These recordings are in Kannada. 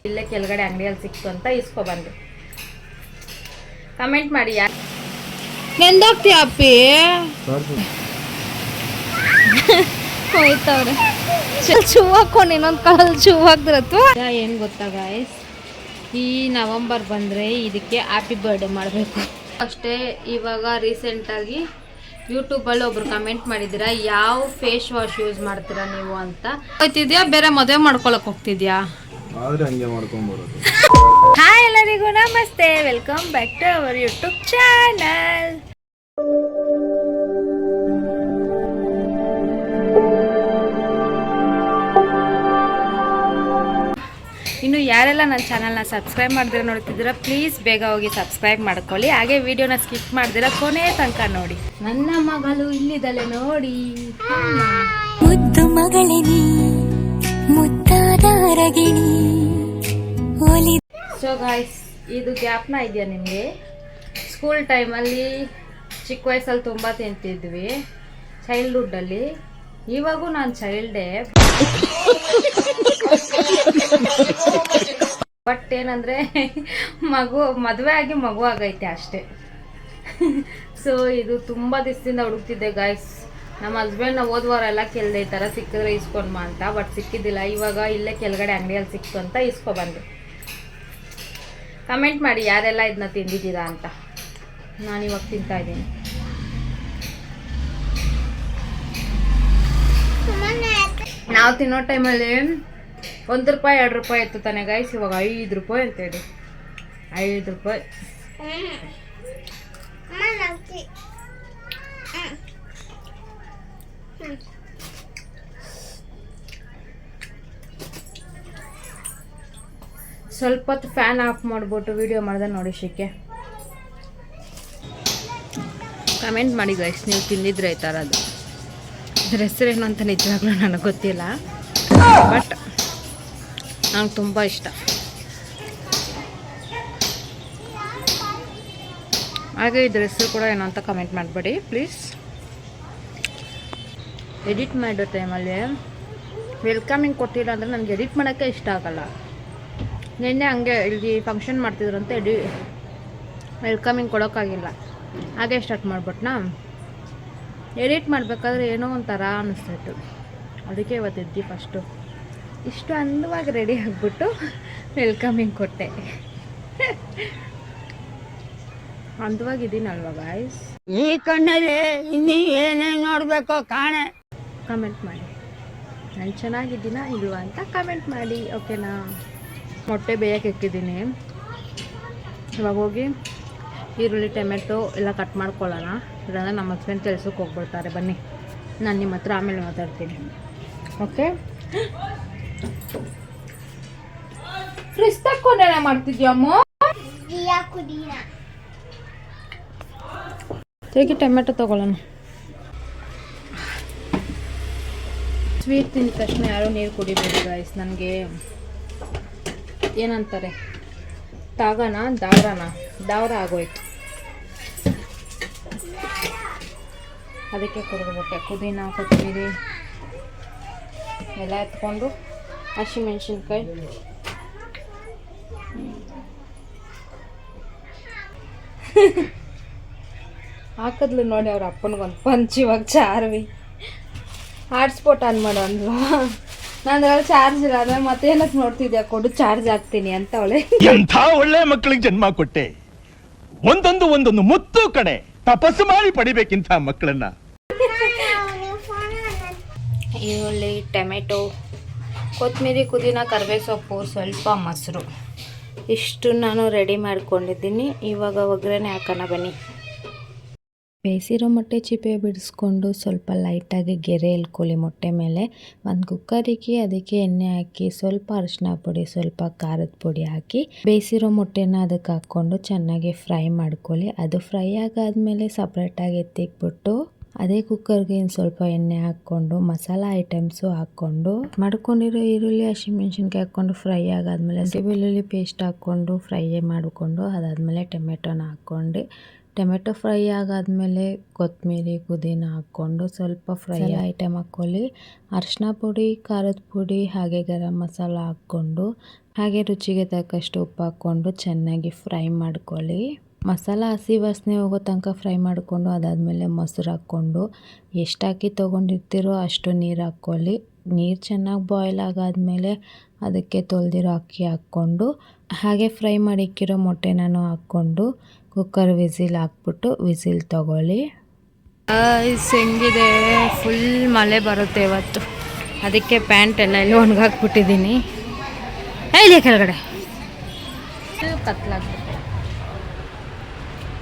ಇಲ್ಲೇ ಕೆಳಗಡೆ ಅಂಗಡಿಯಲ್ಲಿ ಸಿಕ್ತು ಅಂತ ಇಸ್ಕೊಬಂದೆ. ಕಮೆಂಟ್ ಮಾಡಿ ಯಾರು ಎಂದೋಗ್ತೀಯ ಅಪ್ಪಿ ಹೋಯ್ತವ್ರೆ ಶೂ ಹಾಕೊಂಡು ಇನ್ನೊಂದು ಕಾಲಲ್ಲಿ ಶೂ ಹಾಕ್ದಿರತ್ತು. ಏನು ಗೊತ್ತಾ ಗಾಯ್ಸ್, ಈ ನವಂಬರ್ ಬಂದರೆ ಇದಕ್ಕೆ ಹ್ಯಾಪಿ ಬರ್ಡೇ ಮಾಡಬೇಕು ಅಷ್ಟೇ. ಇವಾಗ ರೀಸೆಂಟಾಗಿ ಯೂಟ್ಯೂಬಲ್ಲಿ ಒಬ್ರು ಕಮೆಂಟ್ ಮಾಡಿದ್ದೀರಾ, ಯಾವ ಫೇಸ್ ವಾಶ್ ಯೂಸ್ ಮಾಡ್ತೀರಾ ನೀವು ಅಂತ. ಹೋಯ್ತಿದ್ಯಾ ಬೇರೆ ಮದುವೆ ಮಾಡ್ಕೊಳಕ್ ಹೋಗ್ತಿದ್ಯಾ? ಆದ್ರೆ ಹಂಗೆ ಮಾಡ್ಕೊಂಬರೋದು. ಹಾಯ್ ಎಲ್ಲರಿಗೂ ನಮಸ್ತೆ, welcome back to our YouTube channel. ಇನ್ನು ಯಾರೆಲ್ಲ ನನ್ನ ಚಾನಲ್ನ ಸಬ್ಸ್ಕ್ರೈಬ್ ಮಾಡಿದ್ರೆ ನೋಡ್ತಿದ್ದೀರಾ, ಪ್ಲೀಸ್ ಬೇಗ ಹೋಗಿ ಸಬ್ಸ್ಕ್ರೈಬ್ ಮಾಡ್ಕೊಳ್ಳಿ. ಹಾಗೆ ವಿಡಿಯೋನ ಸ್ಕಿಪ್ ಮಾಡ್ದಿರ ಕೊನೆ ತನಕ ನೋಡಿ. ನನ್ನ ಮಗಳು ಇಲ್ಲಿದ್ದಲೆ ನೋಡಿ, ಮುದ್ದು ಮಗಳೇ ಮುದ್ದಾದ ರಗಿಣಿ. ಸೊ ಗಾಯ್ಸ್, ಇದು ಜ್ಞಾಪನ ಇದೆಯಾ ನಿಮಗೆ? ಸ್ಕೂಲ್ ಟೈಮಲ್ಲಿ ಚಿಕ್ಕ ವಯಸ್ಸಲ್ಲಿ ತುಂಬ ತಿಂತಿದ್ವಿ ಚೈಲ್ಡ್ಹುಡ್ಡಲ್ಲಿ. ಇವಾಗೂ ನಾನು ಚೈಲ್ಡೇ, ಬಟ್ ಏನಂದರೆ ಮದುವೆ ಆಗಿ ಮಗು ಆಗೈತೆ ಅಷ್ಟೇ. ಸೊ ಇದು ತುಂಬ ದಿವಸದಿಂದ ಹುಡುಕ್ತಿದ್ದೆ ಗಾಯ್ಸ್. ನಮ್ಮ ಹಸ್ಬೆಂಡ್ನ ಹೋದ್ವಾರ ಎಲ್ಲ ಕೇಳಿದೆ ಈ ಥರ ಸಿಕ್ಕಿದ್ರೆ ಇಸ್ಕೊಂಡ್ಮ ಅಂತ, ಬಟ್ ಸಿಕ್ಕಿದ್ದಿಲ್ಲ. ಇವಾಗ ಇಲ್ಲೇ ಕೆಳಗಡೆ ಅಂಗಡಿಯಲ್ಲಿ ಸಿಕ್ತು ಅಂತ ಇಸ್ಕೊಬಂದೆ. ಕಮೆಂಟ್ ಮಾಡಿ ಯಾರೆಲ್ಲ ಇದನ್ನ ತಿಂದಿದ್ದೀರಾ ಅಂತ. ನಾನಿವಾಗ ತಿಂತಾ ಇದ್ದೀನಿ. ನಾವು ತಿನ್ನೋ ಟೈಮಲ್ಲಿ 1 ರೂಪಾಯಿ 2 ರೂಪಾಯಿ ಇತ್ತು ತಾನೆ ಗೈಸ್. ಇವಾಗ 5 ರೂಪಾಯಿ ಅಂತೇಳಿ, 5 ರೂಪಾಯಿ. ಸ್ವಲ್ಪ ಹೊತ್ತು ಫ್ಯಾನ್ ಆಫ್ ಮಾಡಿಬಿಟ್ಟು ವಿಡಿಯೋ ಮಾಡಿದೆ ನೋಡಿ. ಶಿಕೆ ಕಮೆಂಟ್ ಮಾಡಿ ಗೈಸ್, ನೀವು ತಿಂದಿದ್ರೆ ಈ ಥರದ್ದು. ಇದ್ರ ಹೆಸರೇನು ಅಂತ ನಿಜವಾಗ್ಲೂ ನನಗೆ ಗೊತ್ತಿಲ್ಲ, ಬಟ್ ನಂಗೆ ತುಂಬ ಇಷ್ಟ. ಹಾಗೆ ಇದ್ರ ಹೆಸರು ಕೂಡ ಏನೋ ಅಂತ ಕಮೆಂಟ್ ಮಾಡಬೇಡಿ ಪ್ಲೀಸ್. ಎಡಿಟ್ ಮಾಡೋ ಟೈಮಲ್ಲಿ ವೆಲ್ಕಮಿಂಗ್ ಕೊಟ್ಟಿಲ್ಲ ಅಂದರೆ ನನಗೆ ಎಡಿಟ್ ಮಾಡೋಕ್ಕೆ ಇಷ್ಟ ಆಗಲ್ಲ. ನಿನ್ನೆ ಹಂಗೆ ಇಲ್ಲಿ ಫಂಕ್ಷನ್ ಮಾಡ್ತಿದ್ರು ಅಂತ ವೆಲ್ಕಮಿಂಗ್ ಕೊಡೋಕ್ಕಾಗಿಲ್ಲ, ಹಾಗೆ ಸ್ಟಾರ್ಟ್ ಮಾಡ್ಬಿಟ್ನಾ. ಎಡಿಟ್ ಮಾಡಬೇಕಾದ್ರೆ ಏನೋ ಒಂಥರ ಅನ್ನಿಸ್ತಾಯಿತ್ತು, ಅದಕ್ಕೆ ಇವತ್ತಿದ್ದಿ ಫಸ್ಟು ಇಷ್ಟು ಅಂದವಾಗಿ ರೆಡಿ ಆಗಿಬಿಟ್ಟು ವೆಲ್ಕಮಿಂಗ್ ಕೊಟ್ಟೆ. ಅಂದವಾಗಿದ್ದೀನಲ್ವ ಗಾಯ್ಸ್? ಈ ಕಣ್ಣಲ್ಲಿ ಇನ್ನೂ ಏನೇನು ನೋಡಬೇಕೋ ಕಾಣೆ. ಕಮೆಂಟ್ ಮಾಡಿ ನಾನು ಚೆನ್ನಾಗಿದ್ದೀನಾ ಇಲ್ವಾ ಅಂತ ಕಮೆಂಟ್ ಮಾಡಿ, ಓಕೆನಾ? ಮೊಟ್ಟೆ ಬೇಯಕ್ಕೆ ಇಕ್ಕಿದ್ದೀನಿ. ಇವಾಗ ಹೋಗಿ ಈರುಳ್ಳಿ ಟೊಮೆಟೊ ಎಲ್ಲ ಕಟ್ ಮಾಡ್ಕೊಳ್ಳೋಣ, ಇಲ್ಲಾಂದರೆ ನಮ್ಮ ಹಸ್ಬೆಂಡ್ ಕೆಲ್ಸಕ್ಕೆ ಹೋಗ್ಬಿಡ್ತಾರೆ. ಬನ್ನಿ, ನಾನು ನಿಮ್ಮ ಹತ್ರ ಆಮೇಲೆ ಮಾತಾಡ್ತೀನಿ, ಓಕೆ? ಫ್ರಿಸ್ ತಕ್ಕೊಂಡೇನ ಮಾಡ್ತಿದ್ಯಮ್ಮ? ಹೇಗೆ ಟೊಮೆಟೊ ತೊಗೊಳ್ಳೋಣ. ಸ್ವೀಟ್ ತಿಂದ ತಕ್ಷಣ ಯಾರೋ ನೀರು ಕುಡಿಬೇಕು ಗಾಯ್ಸ್. ನನಗೆ ಏನಂತಾರೆ, ದಾವರ ಆಗೋಯ್ತು, ಅದಕ್ಕೆ ಕುಡಿದ್ಬಿಟ್ಟೆ. ಪುದೀನ ಕೊತ್ತಂಬರಿ ಎಲ್ಲ ಎತ್ಕೊಂಡು ಹಸಿಮೆಣ್ಸಿನ್ಕಾಯಿ ಹಾಕಿದ್ಲು ನೋಡಿ ಅವ್ರ ಅಪ್ಪನಿಗೊಂದು ಪಂಚ್. ಇವಾಗ ಚಾರ್ವಿ ಹಾಟ್ಸ್ಪಾಟ್ ಆನ್ ಮಾಡೋ ಅಂದ್ವಾ, ನಂದ್ರಲ್ಲಿ ಚಾರ್ಜ್ ಇಲ್ಲ. ಅದ ಮತ್ತೇನಕ್ಕೆ ನೋಡ್ತಿದ್ಯಾ, ಕೊಡು ಚಾರ್ಜ್ ಆಗ್ತೀನಿ ಅಂತ ಅವಳೆ. ಎಂಥ ಒಳ್ಳೆ ಮಕ್ಕಳಿಗೆ ಜನ್ಮ ಕೊಟ್ಟೆ. ಒಂದೊಂದು ಮುತ್ತು ಕಡೆ ತಪಸ್ಸು ಮಾಡಿ ಪಡಿಬೇಕಿಂತ ಮಕ್ಕಳನ್ನ. ಈರುಳ್ಳಿ, ಟೊಮೆಟೊ, ಕೊತ್ತಂಬರಿ, ಪುದೀನ, ಕರಿಬೇವು ಸೊಪ್ಪು, ಸ್ವಲ್ಪ ಮೊಸರು, ಇಷ್ಟು ನಾನು ರೆಡಿ ಮಾಡ್ಕೊಂಡಿದ್ದೀನಿ. ಇವಾಗ ಒಗ್ಗರಣೆ ಹಾಕೋಣ ಬನ್ನಿ. ಬೇಯಿಸಿರೋ ಮೊಟ್ಟೆ ಚಿಪ್ಪೆ ಬಿಡಿಸ್ಕೊಂಡು ಸ್ವಲ್ಪ ಲೈಟಾಗಿ ಗೆರೆ ಇಳ್ಕೊಳ್ಳಿ ಮೊಟ್ಟೆ ಮೇಲೆ. ಒಂದು ಕುಕ್ಕರಿಗೆ ಅದಕ್ಕೆ ಎಣ್ಣೆ ಹಾಕಿ ಸ್ವಲ್ಪ ಅರಿಶಿನ ಪುಡಿ, ಸ್ವಲ್ಪ ಖಾರದ ಪುಡಿ ಹಾಕಿ ಬೇಯಿಸಿರೋ ಮೊಟ್ಟೆನ ಅದಕ್ಕೆ ಹಾಕ್ಕೊಂಡು ಚೆನ್ನಾಗಿ ಫ್ರೈ ಮಾಡ್ಕೊಳ್ಳಿ. ಅದು ಫ್ರೈ ಆಗಾದ್ಮೇಲೆ ಸಪ್ರೇಟಾಗಿ ಎತ್ತಿಕ್ಬಿಟ್ಟು ಅದೇ ಕುಕ್ಕರ್ಗೆ ಇನ್ನು ಸ್ವಲ್ಪ ಎಣ್ಣೆ ಹಾಕ್ಕೊಂಡು ಮಸಾಲ ಐಟಮ್ಸು ಹಾಕ್ಕೊಂಡು ಮಾಡ್ಕೊಂಡಿರೋ ಈರುಳ್ಳಿ, ಹಸಿಮೆಣ್ಸಿನ್ಕಾಯಿ ಹಾಕ್ಕೊಂಡು ಫ್ರೈ ಆಗಾದ್ಮೇಲೆ ಬೆಳ್ಳುಳ್ಳಿ ಪೇಸ್ಟ್ ಹಾಕ್ಕೊಂಡು ಫ್ರೈ ಮಾಡಿಕೊಂಡು ಅದಾದಮೇಲೆ ಟೊಮೆಟೊನ ಹಾಕ್ಕೊಂಡು ಟೊಮೆಟೊ ಫ್ರೈ ಆಗಾದ್ಮೇಲೆ ಕೊತ್ತಂಬರಿ ಪುದೀನ ಹಾಕ್ಕೊಂಡು ಸ್ವಲ್ಪ ಫ್ರೈ ಐಟಮ್ ಹಾಕ್ಕೊಳ್ಳಿ. ಅರಿಶಿನ ಪುಡಿ, ಖಾರದ ಪುಡಿ ಹಾಗೆ ಗರಂ ಮಸಾಲ ಹಾಕ್ಕೊಂಡು ಹಾಗೆ ರುಚಿಗೆ ತಕ್ಕಷ್ಟು ಉಪ್ಪು ಹಾಕ್ಕೊಂಡು ಚೆನ್ನಾಗಿ ಫ್ರೈ ಮಾಡ್ಕೊಳ್ಳಿ. ಮಸಾಲ ಹಸಿ ವಾಸನೆ ಹೋಗೋ ತನಕ ಫ್ರೈ ಮಾಡಿಕೊಂಡು ಅದಾದಮೇಲೆ ಮೊಸರು ಹಾಕ್ಕೊಂಡು ಎಷ್ಟು ಅಕ್ಕಿ ತೊಗೊಂಡಿರ್ತೀರೋ ಅಷ್ಟು ನೀರು ಹಾಕ್ಕೊಳ್ಳಿ. ನೀರು ಚೆನ್ನಾಗಿ ಬಾಯ್ಲ್ ಆಗಾದ್ಮೇಲೆ ಅದಕ್ಕೆ ತೊಳೆದಿರೋ ಅಕ್ಕಿ ಹಾಕ್ಕೊಂಡು ಹಾಗೆ ಫ್ರೈ ಮಾಡಿಕ್ಕಿರೋ ಮೊಟ್ಟೆನೂ ಹಾಕ್ಕೊಂಡು ಕುಕ್ಕರ್ ವಿಸಿಲ್ ಹಾಕ್ಬಿಟ್ಟು ವಿಸಿಲ್ ತೊಗೊಳ್ಳಿ. ಹೆಂಗಿದೆ, ಫುಲ್ ಮಳೆ ಬರುತ್ತೆ ಇವತ್ತು, ಅದಕ್ಕೆ ಪ್ಯಾಂಟ್ ಎಲ್ಲ ಇಲ್ಲಿ ಒಣಗಾಕ್ಬಿಟ್ಟಿದ್ದೀನಿ. ಇಲ್ಲಿ ಕೆಳಗಡೆ ಕತ್ಲಾಗ್ಬಿಟ್ಟೆ.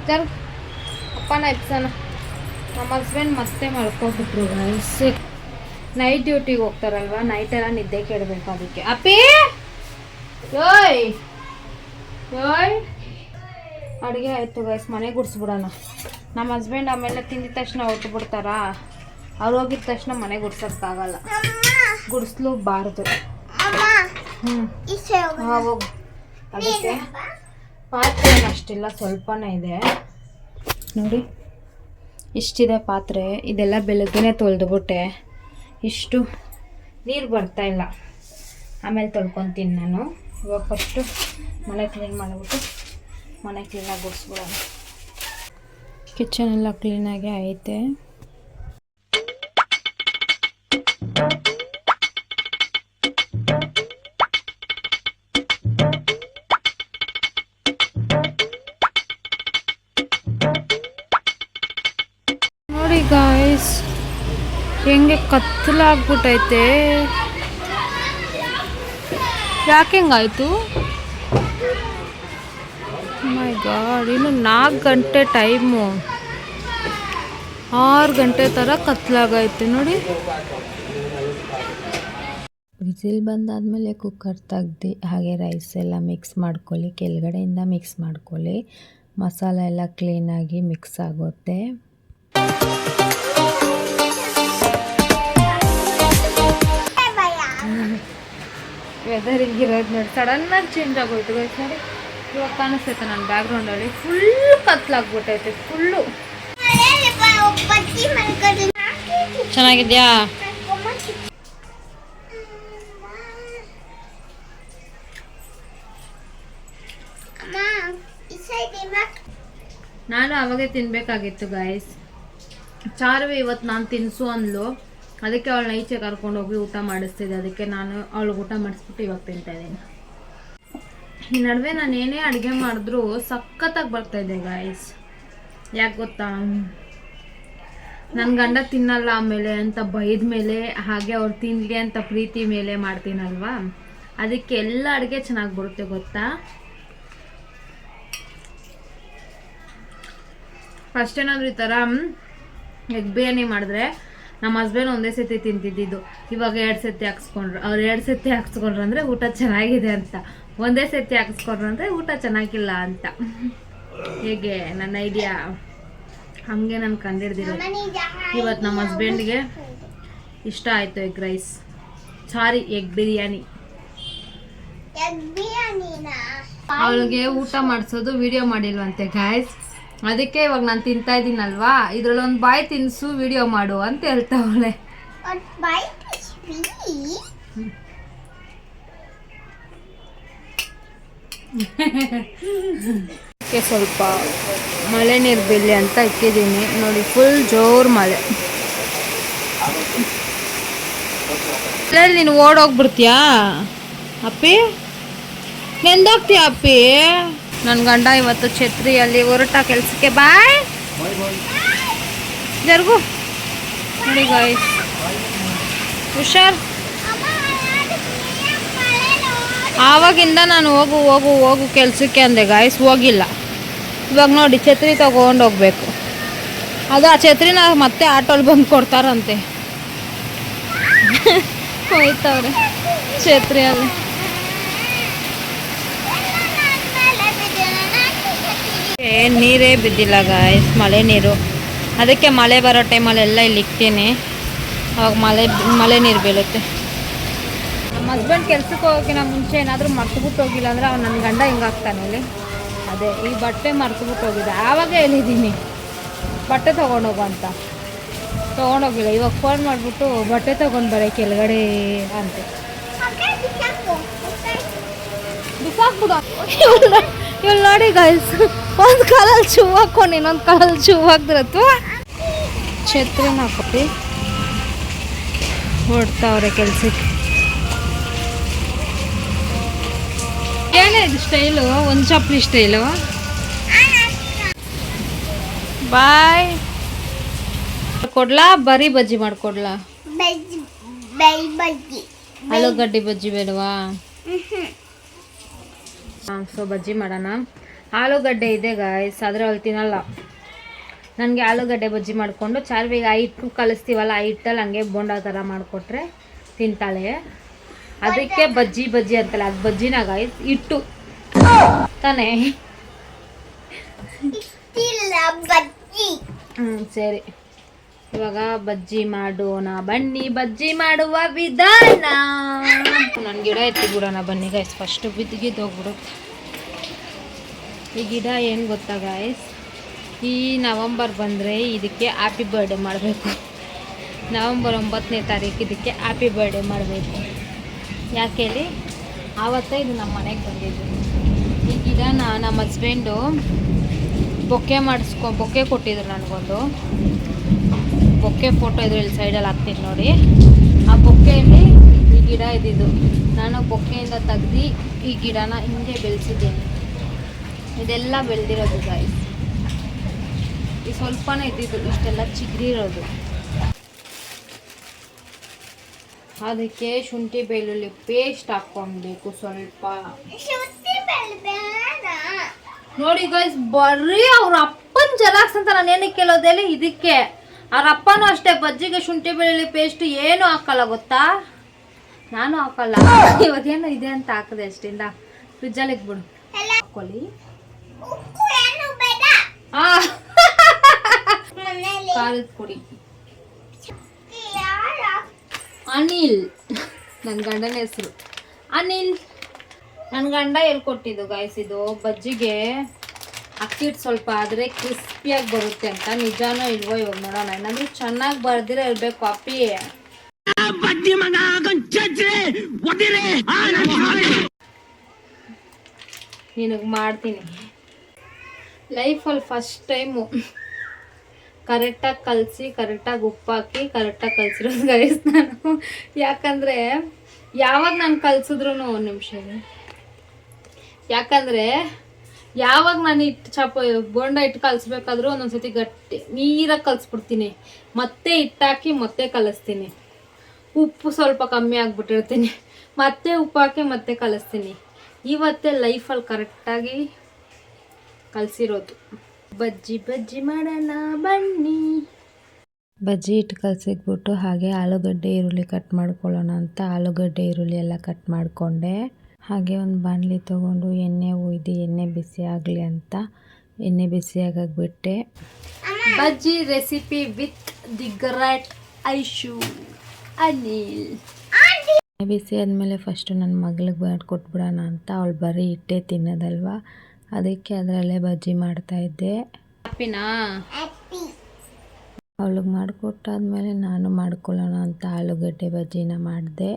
ಜರ್ ಅಪ್ಪನ ಎಪ್ಸನ ನಮ್ಮ ಹಸ್ಬೆಂಡ್ ಮತ್ತೆ ಮಲ್ಕೊಬಿಟ್ರು. ನೈಟ್ ಡ್ಯೂಟಿಗೆ ಹೋಗ್ತಾರಲ್ವ, ನೈಟೆಲ್ಲ ನಿದ್ದೆ ಕೇಳಬೇಕು ಅದಕ್ಕೆ. ಅಪ್ಪಿ ಯೋಯ್ ಯೋಯ್ ಅಡುಗೆ ಆಯಿತು ಗೈಸ್, ಮನೆ ಗುಡಿಸ್ಬಿಡೋಣ. ನಮ್ಮ ಹಸ್ಬೆಂಡ್ ಆಮೇಲೆ ತಿಂದಿದ ತಕ್ಷಣ ಹೊಟ್ಟು ಬಿಡ್ತಾರಾ, ಅವ್ರು ಹೋಗಿದ ತಕ್ಷಣ ಮನೆ ಗುಡ್ಸೋಕ್ಕಾಗಲ್ಲ, ಗುಡಿಸ್ಲೂಬಾರ್ದು. ಹೋಗು. ಅದಕ್ಕೆ ಪಾತ್ರೆ ಏನು ಅಷ್ಟಿಲ್ಲ, ಸ್ವಲ್ಪನೇ ಇದೆ ನೋಡಿ, ಇಷ್ಟಿದೆ ಪಾತ್ರೆ. ಇದೆಲ್ಲ ಬೆಳಗ್ಗೆನೇ ತೊಳೆದ್ಬಿಟ್ಟೆ, ಇಷ್ಟು ನೀರು ಬರ್ತಾಯಿಲ್ಲ, ಆಮೇಲೆ ತೊಳ್ಕೊತೀನಿ ನಾನು. ಇವಾಗ ಫಸ್ಟು ಮನೆ ಕ್ಲೀನ್ ಮಾಡಿಬಿಟ್ಟು ಮನೆ ಕ್ಲೀನಾಗಿ ಗುಡಿಸ್ಬಿಡೋಣ. ಕಿಚನ್ ಎಲ್ಲ ಕ್ಲೀನಾಗಿ ಐತೆ. ನೋಡಿ ಗಾಯ್ಸ್, ಹೆಂಗೆ ಕತ್ತಲಾಗ್ಬಿಟ್ಟೈತೆ. ಯಾಕೆ ಹೆಂಗಾಯ್ತು? ಮೈ ಗಾಡ್, ಇನ್ನು 4 ಗಂಟೆ ಟೈಮು, 6 ಗಂಟೆ ಥರ ಕತ್ಲಾಗೈತೆ ನೋಡಿ. ವಿಸಿಲ್ ಬಂದಾದಮೇಲೆ ಕುಕ್ಕರ್ ತೆಗ್ದು ಹಾಗೆ ರೈಸ್ ಎಲ್ಲ ಮಿಕ್ಸ್ ಮಾಡ್ಕೊಳ್ಳಿ, ಕೆಳಗಡೆಯಿಂದ ಮಿಕ್ಸ್ ಮಾಡ್ಕೊಳ್ಳಿ. ಮಸಾಲ ಎಲ್ಲ ಕ್ಲೀನಾಗಿ ಮಿಕ್ಸ್ ಆಗುತ್ತೆ. ವೆದರ್ ಹಿಂಗಿರೋದು ನೋಡಿ, ಸಡನ್ನಾಗಿ ಚೇಂಜ್ ಆಗೋಯ್ತು ಗೈಸ್. ನೋಡಿ ಇವಾಗ ಕಾಣಿಸ್ತೈತೆ ನನ್ನ ಬ್ಯಾಕ್ಗ್ರೌಂಡಲ್ಲಿ ಫುಲ್ ಕತ್ಲಾಗ್ಬಿಟ್ಟೈತೆ, ಫುಲ್ಲು. ಚೆನ್ನಾಗಿದ್ಯಾ? ನಾನು ಅವಾಗೆ ತಿನ್ಬೇಕಾಗಿತ್ತು ಗೈಸ್. ಚಾರುವೆ ಇವತ್ತು ನಾನು ತಿನ್ಸು ಅಂದ್ಲು, ಅದಕ್ಕೆ ಅವಳನ್ನ ಈಚೆ ಕರ್ಕೊಂಡೋಗಿ ಊಟ ಮಾಡಿಸ್ತಿದ್ದೆ. ಅದಕ್ಕೆ ನಾನು ಅವಳಿಗೆ ಊಟ ಮಾಡಿಸ್ಬಿಟ್ಟು ಇವಾಗ ತಿಂತಾಯಿದ್ದೀನಿ. ಈ ನಡುವೆ ನಾನು ಏನೇ ಅಡುಗೆ ಮಾಡಿದ್ರೂ ಸಖತ್ತಾಗಿ ಬರ್ತಾಯಿದ್ದೆ ಗಾಯ್ಸ್. ಯಾಕೆ ಗೊತ್ತಾ, ನನ್ನ ಗಂಡ ತಿನ್ನಲ್ಲ ಆಮೇಲೆ ಅಂತ ಬೈದ ಮೇಲೆ, ಹಾಗೆ ಅವ್ರು ತಿನ್ನಲಿ ಅಂತ ಪ್ರೀತಿ ಮೇಲೆ ಮಾಡ್ತೀನಲ್ವಾ, ಅದಕ್ಕೆ ಎಲ್ಲ ಅಡುಗೆ ಚೆನ್ನಾಗಿ ಬರುತ್ತೆ ಗೊತ್ತಾ. ಫಸ್ಟ್ ಏನಾದರೂ ಈ ಥರ ಎಗ್ ಬಿರಿಯಾನಿ ಮಾಡಿದ್ರೆ ನಮ್ಮ ಹಸ್ಬೆಂಡ್ ಒಂದೇ ಸತಿ ತಿಂತಿದ್ದಿದ್ದು, ಇವಾಗ 2 ಸತಿ ಹಾಕ್ಸ್ಕೊಂಡ್ರು. ಅವ್ರು 2 ಸತಿ ಹಾಕ್ಸ್ಕೊಂಡ್ರು ಅಂದರೆ ಊಟ ಚೆನ್ನಾಗಿದೆ ಅಂತ, ಒಂದೇ ಸತಿ ಹಾಕ್ಸ್ಕೊಂಡ್ರು ಅಂದರೆ ಊಟ ಚೆನ್ನಾಗಿಲ್ಲ ಅಂತ. ಹೇಗೆ ನನ್ನ ಐಡಿಯಾ, ಹಾಗೆ ನಾನು ಕಂಡಿಡ್ದಿರೋದು. ಇವತ್ತು ನಮ್ಮ ಹಸ್ಬೆಂಡ್ಗೆ ಇಷ್ಟ ಆಯಿತು ಎಗ್ ರೈಸ್, ಸಾರಿ ಎಗ್ ಬಿರಿಯಾನಿ. ಅವಳಿಗೆ ಊಟ ಮಾಡಿಸೋದು ವಿಡಿಯೋ ಮಾಡಿಲ್ವಂತೆ ಗಾಯ್ಸ್, ಅದಕ್ಕೆ ಇವಾಗ ನಾನು ತಿಂತಾ ಇದ್ದೀನಲ್ವಾ, ಇದ್ರಲ್ಲಿ ಒಂದು ಬಾಯಿ ತಿನ್ಸು ವಿಡಿಯೋ ಮಾಡು ಅಂತ ಹೇಳ್ತಾವಳೆ. ಸ್ವಲ್ಪ ಮಳೆ ನೀರು ಬೀಳಲಿ ಅಂತ ಇಕ್ಕಿದ್ದೀನಿ ನೋಡಿ, ಫುಲ್ ಜೋರು ಮಳೆ. ನೀನು ಓಡೋಗ್ಬಿಡ್ತೀಯಾ ಅಪ್ಪಿ, ನೆಂದೋಗ್ತೀಯ ಅಪ್ಪಿ. ನನ್ನ ಗಂಡ ಇವತ್ತು ಛತ್ರಿಯಲ್ಲಿ ಹೊರಟ ಕೆಲಸಕ್ಕೆ. ಬಾಯ್ ಜರ್ಗು ನೋಡಿ ಗಾಯ್ಸ್, ಹುಷಾರ್. ಆವಾಗಿಂದ ನಾನು ಹೋಗು ಹೋಗು ಹೋಗು ಕೆಲಸಕ್ಕೆ ಅಂದೆ ಗಾಯ್ಸ್, ಹೋಗಿಲ್ಲ. ಇವಾಗ ನೋಡಿ ಛತ್ರಿ ತಗೊಂಡು ಹೋಗ್ಬೇಕು, ಅದು ಆ ಛತ್ರಿನ ಮತ್ತೆ ಆಟೋಲ್ಲಿ ಬಂದು ಕೊಡ್ತಾರಂತೆ. ಹೋಯ್ತವ್ರೆ ಛತ್ರಿಯಲ್ಲಿ. ನೀರೇ ಬಿದ್ದಿಲ್ಲ ಗಾಯ್ಸ್, ಮಳೆ ನೀರು. ಅದಕ್ಕೆ ಮಳೆ ಬರೋ ಟೈಮಲ್ಲೆಲ್ಲ ಇಲ್ಲಿ ಇಕ್ತೀನಿ, ಅವಾಗ ಮಳೆ ನೀರು ಬೀಳುತ್ತೆ. ನಮ್ಮ ಹಸ್ಬೆಂಡ್ ಕೆಲ್ಸಕ್ಕೆ ಹೋಗೋಕ್ಕಿಂತ ಮುಂಚೆ ಏನಾದರೂ ಮರ್ತುಬಿಟ್ಟು ಹೋಗಿಲ್ಲ ಅಂದರೆ ಅವ್ನು ನನ್ನ ಗಂಡ ಹಿಂಗಾಗ್ತಾನೆ ಇಲ್ಲಿ. ಅದೇ ಈ ಬಟ್ಟೆ ಮರ್ತುಬಿಟ್ಟು ಹೋಗಿದೆ, ಆವಾಗ ಹೇಳಿದ್ದೀನಿ ಬಟ್ಟೆ ತೊಗೊಂಡೋಗು ಅಂತ. ತೊಗೊಂಡೋಗಿಲ್ಲ. ಇವಾಗ ಫೋನ್ ಮಾಡಿಬಿಟ್ಟು ಬಟ್ಟೆ ತೊಗೊಂಡು ಬರೋ ಕೆಳಗಡೆ ಅಂತ ಬಿಸಾಕ್ಬಿಡು. ಇವ್ಳು ನೋಡಿ ಗೈಸ್, ಒಂದು ಕಾಲಲ್ಲಿ ಶೂ ಹಾಕ್ಕೊಂಡು ಇನ್ನೊಂದು ಕಾಲಲ್ಲಿ ಶೂ ಹಾಕ್ದಿರತ್ವ ಛತ್ರಿನ ಹಾಕೋತಿ ಹೊಡ್ತಾವ್ರೆ ಕೆಲ್ಸಕ್ಕೆ. ಏನೇ ಇದು ಸ್ಟೈಲು, ಒಂದು ಚಪ್ಪಲಿ ಸ್ಟೈಲು. ಬಾಯ್. ಕೊಡ್ಲಾ ಬರೀ ಬಜ್ಜಿ ಮಾಡ್ಕೊಡ್ಲಾ? ಆಲೂಗಡ್ಡೆ ಬಜ್ಜಿ ಬೇಡವಾ? ಸೊ ಬಜ್ಜಿ ಮಾಡೋಣ. ಆಲೂಗಡ್ಡೆ ಇದೆ ಗಾಯ್ಸ್, ಆದರೆ ಅವಳು ತಿನ್ನಲ್ಲ. ನನಗೆ ಆಲೂಗಡ್ಡೆ ಬಜ್ಜಿ ಮಾಡಿಕೊಂಡು ಚಾರ್ವಿಗೆ ಆ ಹಿಟ್ಟು ಕಲಿಸ್ತೀವಲ್ಲ, ಆ ಹಿಟ್ಟಲ್ಲಿ ಹಂಗೆ ಬೋಂಡ ಥರ ಮಾಡಿಕೊಟ್ರೆ ತಿಂತಾಳೆ. ಅದಕ್ಕೆ ಬಜ್ಜಿ ಬಜ್ಜಿ ಅಂತಲ್ಲ, ಅದು ಬಜ್ಜಿನ ಗಾಯ್ಸ್, ಹಿಟ್ಟು ತಾನೇ. ಸರಿ, ಇವಾಗ ಬಜ್ಜಿ ಮಾಡೋಣ ಬನ್ನಿ. ಬಜ್ಜಿ ಮಾಡುವ ವಿಧಾನ. ನನ್ನ ಗಿಡ ಎತ್ತಿ ಬಿಡೋಣ ಬನ್ನಿ ಗಾಯ್ಸ್. ಫಸ್ಟು ಬಿದ್ದಿದ್ದು ಹೋಗ್ಬಿಡುತ್ತೆ ಈ ಗಿಡ. ಏನು ಗೊತ್ತಾ ಗಾಯ್ಸ್, ಈ ನವಂಬರ್ ಬಂದರೆ ಇದಕ್ಕೆ ಹ್ಯಾಪಿ ಬರ್ಡೇ ಮಾಡಬೇಕು. ನವಂಬರ್ 9ನೇ ತಾರೀಕು ಇದಕ್ಕೆ ಹ್ಯಾಪಿ ಬರ್ಡೇ ಮಾಡಬೇಕು. ಯಾಕೆ ಹೇಳಿ, ಆವತ್ತೇ ಇದು ನಮ್ಮ ಮನೆಗೆ ಬಂದಿದ್ದು. ಈ ಗಿಡನ ನಮ್ಮ ಹಸ್ಬೆಂಡು ಬೊಕ್ಕೆ ಕೊಟ್ಟಿದ್ರು ನನಗೊಂದು ಬೊಕ್ಕೆ. ಫೋಟೋ ಇದರಲ್ಲಿ ಸೈಡಲ್ಲಿ ಹಾಕ್ತೀನಿ ನೋಡಿ. ಆ ಬೊಕ್ಕೆಯಲ್ಲಿ ಈ ಗಿಡ ಇದ್ದಿದ್ದು. ನಾನು ಬೊಕ್ಕೆಯಿಂದ ತೆಗ್ದು ಈ ಗಿಡನ ಹಿಂಗೆ ಬೆಳೆಸಿದ್ದೀನಿ. ಇದೆಲ್ಲ ಬೆಳೆದಿರೋದು ಗಾಯ್ಸ್. ಈ ಸ್ವಲ್ಪನೇ ಇದ್ದಿದ್ದು, ಇಷ್ಟೆಲ್ಲ ಚಿಗುರಿರೋದು. ಅದಕ್ಕೆ ಶುಂಠಿ ಬೆಳ್ಳುಳ್ಳಿ ಪೇಸ್ಟ್ ಹಾಕ್ಕೊಳ್ಬೇಕು ಸ್ವಲ್ಪ. ನೋಡಿ ಗೈಸ್, ಬರೀ ಅವ್ರ ಅಪ್ಪನ ಜಲಾಕ್ಸ್ ಅಂತ ನಾನು ಏನಕ್ಕೆ ಕೇಳೋದೇಳಿ ಇದಕ್ಕೆ. ಅವ್ರ ಅಪ್ಪನೂ ಅಷ್ಟೇ, ಬಜ್ಜಿಗೆ ಶುಂಠಿ ಬೆಳ್ಳುಳ್ಳಿ ಪೇಸ್ಟ್ ಏನು ಹಾಕಲ್ಲ ಗೊತ್ತಾ. ನಾನು ಹಾಕಲ್ಲ. ಇವತ್ತೇನು ಇದೆ ಅಂತ ಹಾಕಿದೆ ಅಷ್ಟಿಂದ. ಫ್ರಿಜ್ಜಲ್ಲಿ ಇಟ್ಬಿಡು. ಹಾಕೊಳ್ಳಿ. ಖಾರದ ಪುಡಿ. ಅನಿಲ್ ನನ್ನ ಗಂಡನ ಹೆಸರು ಅನಿಲ್. ನನ್ನ ಗಂಡ ಹೇಳ್ಕೊಟ್ಟಿದ್ದು ಗಾಯ್ಸ್. ಇದು ಬಜ್ಜಿಗೆ ಅಕ್ಕಿಟ್ಟು ಸ್ವಲ್ಪ ಆದರೆ ಕ್ರಿಸ್ಪಿಯಾಗಿ ಬರುತ್ತೆ ಅಂತ. ನಿಜಾನೋ ಇಲ್ವೋ ಇವಾಗ ನೋಡೋಣ. ಏನಾದರೂ ಚೆನ್ನಾಗಿ ಬರ್ದಿರೋ ಇರಬೇಕು ಕಾಪಿ. ನಿನಗೆ ಮಾಡ್ತೀನಿ ಲೈಫಲ್ಲಿ ಫಸ್ಟ್ ಟೈಮು ಕರೆಕ್ಟಾಗಿ ಕಲಸಿ, ಕರೆಕ್ಟಾಗಿ ಉಪ್ಪಾಕಿ, ಕರೆಕ್ಟಾಗಿ ಕಲಸಿರೋದು ಗೈಸ್ ನಾನು. ಯಾಕಂದರೆ ಯಾವಾಗ ನಾನು ಕಲಿಸಿದ್ರು ಒಂದು ನಿಮಿಷ, ಯಾಕಂದರೆ ಯಾವಾಗ ನಾನು ಬೋಂಡ ಇಟ್ಟು ಕಲಿಸ್ಬೇಕಾದ್ರೂ ಒಂದೊಂದ್ಸತಿ ಗಟ್ಟಿ ನೀರಾಗಿ ಕಲಿಸ್ಬಿಡ್ತೀನಿ. ಮತ್ತೆ ಹಿಟ್ಟಾಕಿ ಮತ್ತೆ ಕಲಿಸ್ತೀನಿ. ಉಪ್ಪು ಸ್ವಲ್ಪ ಕಮ್ಮಿ ಆಗಿಬಿಟ್ಟಿರ್ತೀನಿ. ಮತ್ತೆ ಉಪ್ಪು ಹಾಕಿ ಮತ್ತೆ ಕಲಿಸ್ತೀನಿ. ಇವತ್ತೇ ಲೈಫಲ್ಲಿ ಕರೆಕ್ಟಾಗಿ ಕಲಿಸಿರೋದು. ಬಜ್ಜಿ ಬಜ್ಜಿ ಮಾಡೋಣ ಬನ್ನಿ. ಬಜ್ಜಿ ಹಿಟ್ಟು ಕಲಸಿಕ್ಬಿಟ್ಟು ಹಾಗೆ ಆಲೂಗಡ್ಡೆ ಈರುಳ್ಳಿ ಕಟ್ ಮಾಡ್ಕೊಳ್ಳೋಣ ಅಂತ ಆಲೂಗಡ್ಡೆ ಈರುಳ್ಳಿ ಎಲ್ಲ ಕಟ್ ಮಾಡಿಕೊಂಡೆ. ಹಾಗೆ ಒಂದು ಬಾಣಲಿ ತೊಗೊಂಡು ಎಣ್ಣೆ ಒಯ್ದು ಎಣ್ಣೆ ಬಿಸಿ ಆಗಲಿ ಅಂತ ಎಣ್ಣೆ ಬಿಸಿಯಾಗಿಬಿಟ್ಟೆ. Bajji recipe with the great Aishu Anil. ಬಿಸಿ ಆದಮೇಲೆ ಫಸ್ಟು ನನ್ನ ಮಗಳಿಗೆ ಮಾಡಿಕೊಟ್ಬಿಡೋಣ ಅಂತ. ಅವಳು ಬರೀ ಹಿಟ್ಟೆ ತಿನ್ನೋದಲ್ವ, ಅದಕ್ಕೆ ಅದರಲ್ಲೇ ಬಜ್ಜಿ ಮಾಡ್ತಾಯಿದ್ದೆ. ಹ್ಯಾಪಿನಾ? ಅವಳಿಗೆ ಮಾಡಿಕೊಟ್ಟಾದ್ಮೇಲೆ ನಾನು ಮಾಡ್ಕೊಳ್ಳೋಣ ಅಂತ ಆಲೂಗಡ್ಡೆ ಬಜ್ಜಿನ ಮಾಡಿದೆ.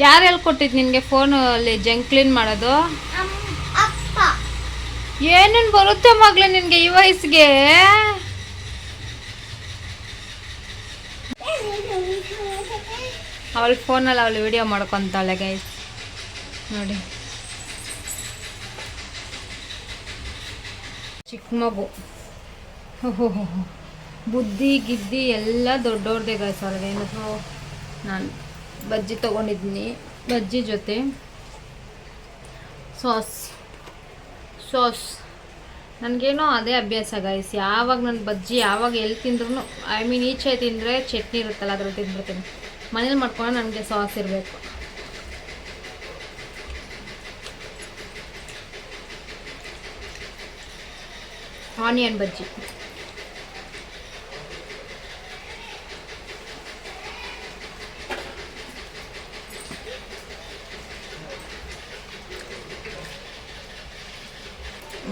ಯಾರು ಹೇಳ್ಕೊಟ್ಟಿದ್ದು ನಿನಗೆ ಫೋನಲ್ಲಿ ಜಂಕ್ ಕ್ಲೀನ್ ಮಾಡೋದು? ಏನೇನು ಬರುತ್ತೆ ಮಗಳೇ ನಿನಗೆ ಈ ವಯಸ್ಸಿಗೆ? ಅವಳ ಫೋನಲ್ಲಿ ಅವಳು ವಿಡಿಯೋ ಮಾಡ್ಕೊತಾಳೆ ಗೈಸ್ ನೋಡಿ. ಚಿಕ್ಕ ಮಗು, ಬುದ್ಧಿ ಗಿದ್ದಿ ಎಲ್ಲ ದೊಡ್ಡವ್ರದೇ ಗೈಸ್ ಅವ್ರಿಗೇನು. ಸೊ ನಾನು ಬಜ್ಜಿ ತೊಗೊಂಡಿದ್ದೀನಿ. ಬಜ್ಜಿ ಜೊತೆ ಸಾಸ್ ನನಗೇನೋ ಅದೇ ಅಭ್ಯಾಸ ಗೈಸ್. ಯಾವಾಗ ನಾನು ಬಜ್ಜಿ ಯಾವಾಗ ಎಲ್ಲಿ ತಿಂದ್ರೂ, ಐ ಮೀನ್ ಈಚೆ ತಿಂದರೆ ಚಟ್ನಿ ಇರುತ್ತಲ್ಲ ಅದ್ರಲ್ಲಿ ತಿಂದ್ಬಿಡ್ತೀನಿ. ಮನೇಲಿ ಮಾಡ್ಕೊಂಡು ನನಗೆ ಸಾಸ್ ಇರಬೇಕು. ಆನಿಯನ್ ಬಜ್ಜಿ.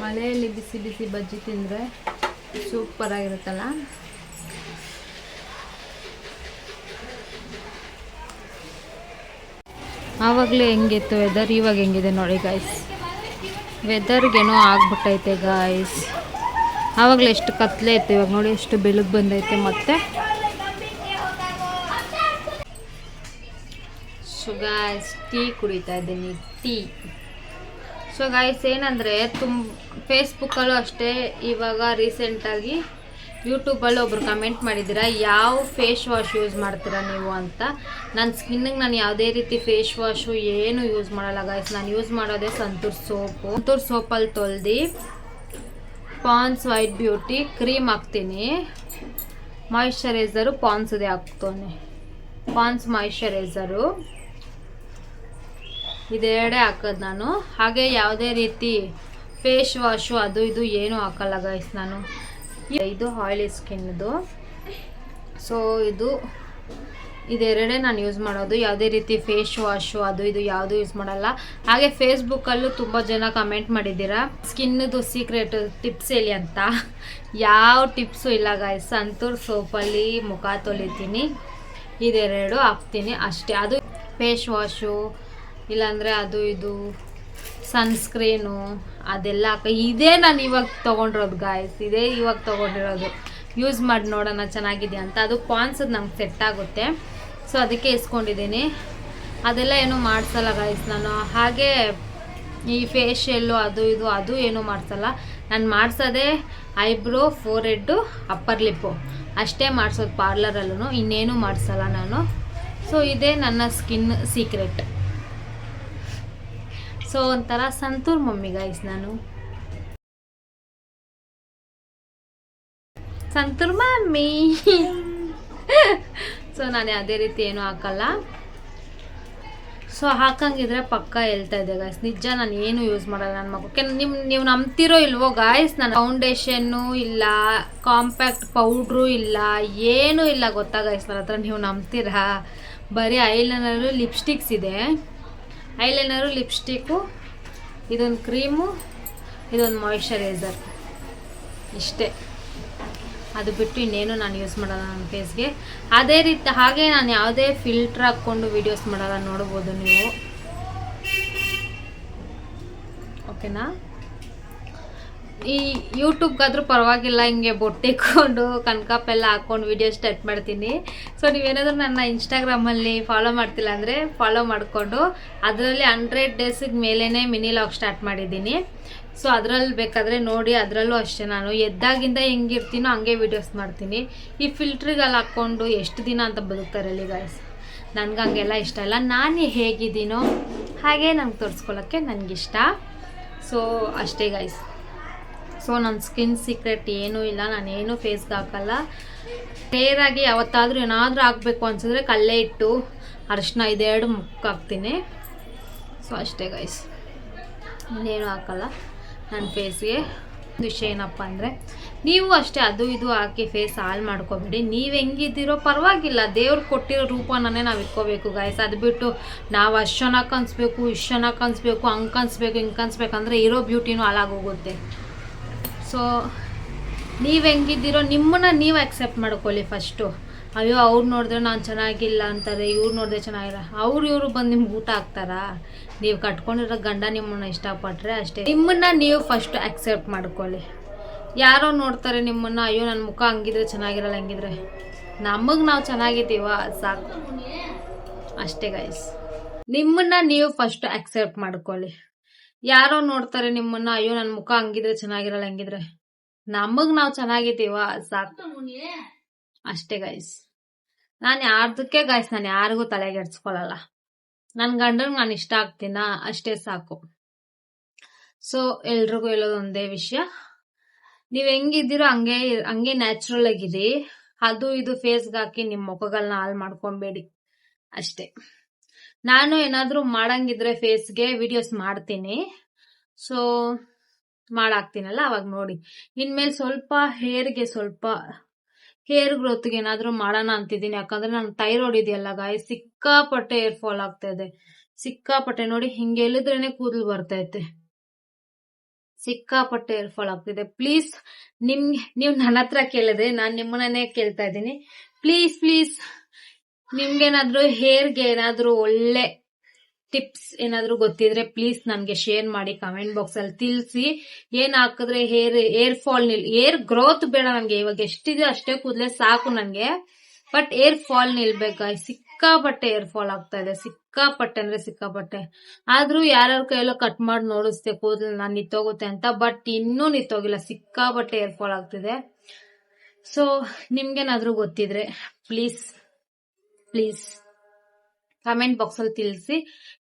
ಮಳೆಯಲ್ಲಿ ಬಿಸಿ ಬಿಸಿ ಬಜ್ಜಿ ತಿಂದರೆ ಸೂಪರ್ ಆಗಿರುತ್ತಲ್ಲ. ಆವಾಗಲೇ ಹೆಂಗಿತ್ತು ವೆದರ್, ಇವಾಗ ಹೆಂಗಿದೆ ನೋಡಿ ಗಾಯ್ಸ್. ವೆದರ್ಗೇನೋ ಆಗ್ಬಿಟ್ಟೈತೆ ಗಾಯ್ಸ್. ಆವಾಗಲೇ ಎಷ್ಟು ಕತ್ಲೆ ಇತ್ತು, ಇವಾಗ ನೋಡಿ ಎಷ್ಟು ಬೆಳಗ್ಗೆ ಬಂದೈತೆ ಮತ್ತೆ. ಸೊ ಗಾಯ್ಸ್ ಟೀ ಕುಡಿತಾ ಇದ್ದೀನಿ, ಟೀ. ಸೊ ಗಾಯ್ಸ್ ಏನಂದರೆ ಫೇಸ್ಬುಕ್ಕಲ್ಲೂ ಅಷ್ಟೇ, ಇವಾಗ ರೀಸೆಂಟಾಗಿ ಯೂಟ್ಯೂಬಲ್ಲಿ ಒಬ್ರು ಕಮೆಂಟ್ ಮಾಡಿದ್ದೀರಾ ಯಾವ ಫೇಸ್ ವಾಶ್ ಯೂಸ್ ಮಾಡ್ತೀರಾ ನೀವು ಅಂತ. ನನ್ನ ಸ್ಕಿನ್ನಿಗೆ ನಾನು ಯಾವುದೇ ರೀತಿ ಫೇಸ್ ವಾಶು ಏನು ಯೂಸ್ ಮಾಡಲ್ಲ ಗಾಯ್ಸ್. ನಾನು ಯೂಸ್ ಮಾಡೋದೇ ಸಂತೂರ್ ಸೋಪಲ್ಲಿ ತೊಳೆದು ಪಾನ್ಸ್ ವೈಟ್ ಬ್ಯೂಟಿ ಕ್ರೀಮ್ ಹಾಕ್ತೀನಿ. ಮಾಯಿಶ್ಚರೈಸರು ಪಾನ್ಸ್ದೇ ಹಾಕ್ತೋನೆ, ಪಾನ್ಸ್ ಮಾಯಿಶ್ಚರೈಸರು ಇದೆರಡೇ ಹಾಕೋದು ನಾನು. ಹಾಗೆ ಯಾವುದೇ ರೀತಿ ಫೇಸ್ ವಾಶು ಅದು ಇದು ಏನೂ ಹಾಕಲ್ಲ ಗೈಸ್ ನಾನು. ಇದು ಆಯಿಲಿ ಸ್ಕಿನ್ದು. ಸೊ ಇದೆರಡೇ ನಾನು ಯೂಸ್ ಮಾಡೋದು. ಯಾವುದೇ ರೀತಿ ಫೇಸ್ ವಾಶು ಅದು ಇದು ಯಾವುದು ಯೂಸ್ ಮಾಡಲ್ಲ. ಹಾಗೆ ಫೇಸ್ಬುಕ್ಕಲ್ಲೂ ತುಂಬ ಜನ ಕಮೆಂಟ್ ಮಾಡಿದ್ದೀರಾ ಸ್ಕಿನ್ನದು ಸೀಕ್ರೆಟ್ ಟಿಪ್ಸ್ ಹೇಳಿ ಅಂತ. ಯಾವ ಟಿಪ್ಸು ಇಲ್ಲ ಗಾಯ್ಸ್. ಸಂತೂರ್ ಸೋಪಲ್ಲಿ ಮುಖ ತೊಳಿತೀನಿ, ಇದೆರಡು ಹಾಕ್ತೀನಿ ಅಷ್ಟೇ. ಅದು ಫೇಸ್ ವಾಶು ಇಲ್ಲಾಂದರೆ ಅದು ಇದು ಸನ್ಸ್ಕ್ರೀನು ಅದೆಲ್ಲ ಇದೇ ನಾನು ಇವಾಗ ತೊಗೊಂಡಿರೋದು ಗಾಯ್ಸ್. ಇದೇ ಇವಾಗ ತೊಗೊಂಡಿರೋದು. ಯೂಸ್ ಮಾಡಿ ನೋಡೋಣ ಚೆನ್ನಾಗಿದೆ ಅಂತ. ಅದು ಪಾನ್ಸದು ನಮ್ಗೆ ಸೆಟ್ ಆಗುತ್ತೆ, ಸೊ ಅದಕ್ಕೆ ಇಸ್ಕೊಂಡಿದ್ದೀನಿ. ಅದೆಲ್ಲ ಏನೂ ಮಾಡಿಸಲ್ಲ ಗಾಯ್ಸ್ ನಾನು. ಹಾಗೆ ಈ ಫೇಶಿಯಲ್ಲು ಅದು ಇದು ಅದು ಏನೂ ಮಾಡಿಸಲ್ಲ ನಾನು. ಮಾಡಿಸೋದೇ ಐಬ್ರೋ, ಫೋರೆಡ್ಡು, ಅಪ್ಪರ್ ಲಿಪ್ಪು ಅಷ್ಟೇ ಮಾಡಿಸೋದು ಪಾರ್ಲರಲ್ಲೂ, ಇನ್ನೇನು ಮಾಡಿಸಲ್ಲ ನಾನು. ಸೊ ಇದೇ ನನ್ನ ಸ್ಕಿನ್ ಸೀಕ್ರೆಟ್. ಸೊ ಒಂಥರ ಸಂತೂರ್ ಮಮ್ಮಿ ಗಾಯ್ಸ್ ನಾನು, ಸಂತೂರ್ ಮಮ್ಮಿ. ಸೊ ನಾನು ಯಾವುದೇ ರೀತಿ ಏನೂ ಹಾಕಲ್ಲ. ಸೊ ಹಾಕಂಗಿದ್ರೆ ಪಕ್ಕ ಹೇಳ್ತಾ ಇದ್ದೆ ಗಾಯ್ಸ್, ನಿಜ ನಾನು ಏನು ಯೂಸ್ ಮಾಡಲ್ಲ ನನ್ನ ಮಗಕ್ಕೆ. ನೀವು ನಂಬ್ತಿರೋ ಇಲ್ವೋ ಗಾಯ್ಸ್, ನಾನು ಫೌಂಡೇಶನ್ನು ಇಲ್ಲ, ಕಾಂಪ್ಯಾಕ್ಟ್ ಪೌಡ್ರು ಇಲ್ಲ, ಏನೂ ಇಲ್ಲ ಗೊತ್ತಾ ಗಾಯ್ಸ್ ನನ್ನ ಹತ್ರ. ನೀವು ನಂಬ್ತೀರಾ? ಬರೀ ಐಲೈನರು, ಲಿಪ್ಸ್ಟಿಕ್ಸ್ ಇದೆ. ಐಲೈನರು, ಲಿಪ್ಸ್ಟಿಕ್ಕು, ಇದೊಂದು ಕ್ರೀಮು, ಇದೊಂದು ಮಾಯಿಶ್ಚರೈಸರ್, ಇಷ್ಟೇ. ಅದು ಬಿಟ್ಟು ಇನ್ನೇನು ನಾನು ಯೂಸ್ ಮಾಡಲ್ಲ ನನ್ನ ಫೇಸ್ಗೆ. ಅದೇ ರೀತಿ ಹಾಗೆ ನಾನು ಯಾವುದೇ ಫಿಲ್ಟ್ರ್ ಹಾಕ್ಕೊಂಡು ವೀಡಿಯೋಸ್ ಮಾಡಲ್ಲ, ನೋಡ್ಬೋದು ನೀವು. ಓಕೆನಾ? ಈ ಯೂಟ್ಯೂಬ್ಗಾದ್ರೂ ಪರವಾಗಿಲ್ಲ, ಹಿಂಗೆ ಬೊಟ್ಟಿಕ್ಕೊಂಡು ಕನಕಾಪೆಲ್ಲ ಹಾಕ್ಕೊಂಡು ವೀಡಿಯೋ ಸ್ಟಾರ್ಟ್ ಮಾಡ್ತೀನಿ. ಸೊ ನೀವೇನಾದರೂ ನನ್ನ ಇನ್ಸ್ಟಾಗ್ರಾಮಲ್ಲಿ ಫಾಲೋ ಮಾಡ್ತಿಲ್ಲ ಅಂದರೆ ಫಾಲೋ ಮಾಡಿಕೊಂಡು, ಅದರಲ್ಲಿ 100 ಡೇಸಿಗೆ ಮೇಲೇ ಮಿನಿ ಲಾಗ್ ಸ್ಟಾರ್ಟ್ ಮಾಡಿದ್ದೀನಿ. ಸೊ ಅದರಲ್ಲಿ ಬೇಕಾದರೆ ನೋಡಿ. ಅದರಲ್ಲೂ ಅಷ್ಟೇ ನಾನು ಎದ್ದಾಗಿಂದ ಹೆಂಗಿರ್ತೀನೋ ಹಂಗೆ ವೀಡಿಯೋಸ್ ಮಾಡ್ತೀನಿ. ಈ ಫಿಲ್ಟ್ರಿಗೆಲ್ಲ ಹಾಕ್ಕೊಂಡು ಎಷ್ಟು ದಿನ ಅಂತ ಬದುಕ್ತಾರಲ್ಲಿ ಗಾಯ್ಸ್. ನನಗೆ ಹಂಗೆಲ್ಲ ಇಷ್ಟ ಇಲ್ಲ. ನಾನು ಹೇಗಿದ್ದೀನೋ ಹಾಗೆ ನಂಗೆ ತೋರಿಸ್ಕೊಳ್ಳೋಕ್ಕೆ ನನಗಿಷ್ಟ. ಸೊ ಅಷ್ಟೇ ಗಾಯ್ಸ್. ಸೊ ನನ್ನ ಸ್ಕಿನ್ ಸೀಕ್ರೆಟ್ ಏನೂ ಇಲ್ಲ, ನಾನೇನು ಫೇಸ್ಗೆ ಹಾಕಲ್ಲ. ರೇರಾಗಿ ಯಾವತ್ತಾದರೂ ಏನಾದರೂ ಹಾಕಬೇಕು ಅನ್ಸಿದ್ರೆ ಕಲ್ಲೇ ಇಟ್ಟು ಅರಿಶಿನ ಇದೆರಡು ಮುಖಕ್ಕೆ ಹಾಕ್ತೀನಿ. ಸೊ ಅಷ್ಟೇ ಗೈಸ್, ಇನ್ನೇನು ಹಾಕಲ್ಲ ನನ್ನ ಫೇಸ್ಗೆ. ವಿಷಯ ಏನಪ್ಪ ಅಂದರೆ, ನೀವು ಅಷ್ಟೇ ಅದು ಇದು ಹಾಕಿ ಫೇಸ್ ಹಾಳು ಮಾಡ್ಕೊಬೇಡಿ. ನೀವು ಹೆಂಗಿದ್ದೀರೋ ಪರವಾಗಿಲ್ಲ, ದೇವ್ರು ಕೊಟ್ಟಿರೋ ರೂಪನೇ ನಾವು ಇಟ್ಕೋಬೇಕು ಗಾಯ್ಸ್. ಅದು ಬಿಟ್ಟು ನಾವು ಅಷ್ಟು ಚೆನ್ನಾಗಿ ಕನ್ಸ್ಬೇಕು, ಇಷ್ಟು ಚೆನ್ನಾಗಿ ಕನ್ಸ್ಬೇಕು, ಹಂಗೆ ಕನ್ಸ್ಬೇಕು, ಹಿಂಗೆ ಕನ್ಸ್ಬೇಕಂದ್ರೆ ಇರೋ ಬ್ಯೂಟಿನೂ ಹಾಳಾಗೋಗುತ್ತೆ. ಸೊ ನೀವು ಹೆಂಗಿದ್ದೀರೋ ನಿಮ್ಮನ್ನ ನೀವು ಆಕ್ಸೆಪ್ಟ್ ಮಾಡ್ಕೊಳ್ಳಿ ಫಸ್ಟು. ಅಯ್ಯೋ ಅವ್ರು ನೋಡಿದ್ರೆ ನಾನು ಚೆನ್ನಾಗಿಲ್ಲ ಅಂತಾರೆ, ಇವ್ರು ನೋಡಿದ್ರೆ ಚೆನ್ನಾಗಿಲ್ಲ, ಇವರು ಬಂದು ನಿಮ್ಗೆ ಊಟ ಹಾಕ್ತಾರಾ? ನೀವು ಕಟ್ಕೊಂಡಿರೋ ಗಂಡ ನಿಮ್ಮನ್ನ ಇಷ್ಟಪಟ್ಟರೆ ಅಷ್ಟೇ. ನಿಮ್ಮನ್ನ ನೀವು ಫಸ್ಟ್ ಆಕ್ಸೆಪ್ಟ್ ಮಾಡ್ಕೊಳ್ಳಿ. ಯಾರೋ ನೋಡ್ತಾರೆ ನಿಮ್ಮನ್ನು, ಅಯ್ಯೋ ನನ್ನ ಮುಖ ಹಂಗಿದ್ರೆ ಚೆನ್ನಾಗಿರಲ್ಲ, ಹಂಗಿದ್ರೆ ನಮಗೆ ನಾವು ಚೆನ್ನಾಗಿದ್ದೀವ ಸಾಕು ಅಷ್ಟೇ ಗೈಸ್. ನಿಮ್ಮನ್ನ ನೀವು ಫಸ್ಟ್ ಆಕ್ಸೆಪ್ಟ್ ಮಾಡ್ಕೊಳ್ಳಿ. ಯಾರೋ ನೋಡ್ತಾರೆ ನಿಮ್ಮನ್ನ, ಅಯ್ಯೋ ನನ್ನ ಮುಖ ಹಂಗಿದ್ರೆ ಚೆನ್ನಾಗಿರಲ್ಲ, ಹಂಗಿದ್ರೆ ನಮಗೆ ನಾವು ಚೆನ್ನಾಗಿದ್ದೀವ ಸಾಕು ಅಷ್ಟೇ ಗೈಸ್. ನಾನು ಯಾರ್ದಕ್ಕೆ ಗೈಸ್, ನಾನು ಯಾರಿಗೂ ತಲೆಗೆಡ್ಸ್ಕೊಳ್ಳಲ್ಲ. ನನ್ನ ಗಂಡನಿಗೆ ನಾನು ಇಷ್ಟ ಆಗ್ತೀನ ಅಷ್ಟೇ ಸಾಕು. ಸೊ ಎಲ್ರಿಗೂ ಹೇಳೋದು ಒಂದೇ ವಿಷಯ, ನೀವು ಹೆಂಗಿದ್ದೀರೋ ಹಂಗೆ ನ್ಯಾಚುರಲ್ ಆಗಿರಿ. ಅದು ಇದು ಫೇಸ್ಗೆ ಹಾಕಿ ನಿಮ್ಮ ಮುಖಗಳನ್ನ ಹಾಳು ಮಾಡ್ಕೊಬೇಡಿ ಅಷ್ಟೇ. ನಾನು ಏನಾದರೂ ಮಾಡಂಗಿದ್ರೆ ಫೇಸ್ಗೆ ವಿಡಿಯೋಸ್ ಮಾಡ್ತೀನಿ. ಸೊ ಮಾಡಾಕ್ತೀನಲ್ಲ ಅವಾಗ ನೋಡಿ. ಇನ್ಮೇಲೆ ಸ್ವಲ್ಪ ಹೇರ್ ಗ್ರೋತ್ಗೆ ಏನಾದರೂ ಮಾಡೋಣ ಅಂತಿದ್ದೀನಿ. ಯಾಕಂದ್ರೆ ನಾನು ಥೈರಾಯ್ಡ್ ಇದೆಯಲ್ಲ ಗಾಯ, ಸಿಕ್ಕಾಪಟ್ಟೆ ಹೇರ್ ಫಾಲ್ ಆಗ್ತಾ ಇದೆ, ಸಿಕ್ಕಾಪಟ್ಟೆ. ನೋಡಿ ಹಿಂಗೆ ಎಲ್ಲಿದ್ರೇನೆ ಕೂದಲು ಬರ್ತೈತೆ, ಸಿಕ್ಕಾಪಟ್ಟೆ ಹೇರ್ ಫಾಲ್ ಆಗ್ತಿದೆ. ಪ್ಲೀಸ್ ನೀವು ನನ್ನ ಹತ್ರ ಕೇಳಿದ್ರೆ ನಾನು ನಿಮ್ಮನ್ನೇ ಕೇಳ್ತಾ ಇದ್ದೀನಿ. ಪ್ಲೀಸ್ ನಿಮ್ಗೇನಾದ್ರೂ ಹೇರ್ಗೆ ಏನಾದ್ರೂ ಒಳ್ಳೆ ಟಿಪ್ಸ್ ಏನಾದ್ರೂ ಗೊತ್ತಿದ್ರೆ ಪ್ಲೀಸ್ ನನ್ಗೆ ಶೇರ್ ಮಾಡಿ, ಕಮೆಂಟ್ ಬಾಕ್ಸ್ ಅಲ್ಲಿ ತಿಳಿಸಿ. ಏನ್ ಹಾಕಿದ್ರೆ ಹೇರ್ ಫಾಲ್ ಹೇರ್ ಗ್ರೋತ್ ಬೇಡ ನನ್ಗೆ, ಇವಾಗ ಎಷ್ಟಿದೆ ಅಷ್ಟೇ ಕೂದಲೇ ಸಾಕು ನನ್ಗೆ. ಬಟ್ ಹೇರ್ ಫಾಲ್ ನಿಲ್ಬೇಕು. ಸಿಕ್ಕಾಪಟ್ಟೆ ಹೇರ್ ಫಾಲ್ ಆಗ್ತಾ ಇದೆ, ಸಿಕ್ಕಾಪಟ್ಟೆ ಅಂದ್ರೆ ಸಿಕ್ಕಾಪಟ್ಟೆ. ಆದ್ರೂ ಯಾರ್ಯಾರ ಕೈಯಲ್ಲೋ ಕಟ್ ಮಾಡಿ ನೋಡಿಸ್ದೆ ಕೂದಲು ನಾನು ನಿಂತೋಗುತ್ತೆ ಅಂತ, ಬಟ್ ಇನ್ನೂ ನಿಂತೋಗಿಲ್ಲ. ಸಿಕ್ಕಾಪಟ್ಟೆ ಹೇರ್ ಫಾಲ್ ಆಗ್ತಿದೆ. ಸೊ ನಿಮ್ಗೇನಾದ್ರೂ ಗೊತ್ತಿದ್ರೆ ಪ್ಲೀಸ್ ಕಮೆಂಟ್ ಬಾಕ್ಸ್ ಅಲ್ಲಿ ತಿಳಿಸಿ.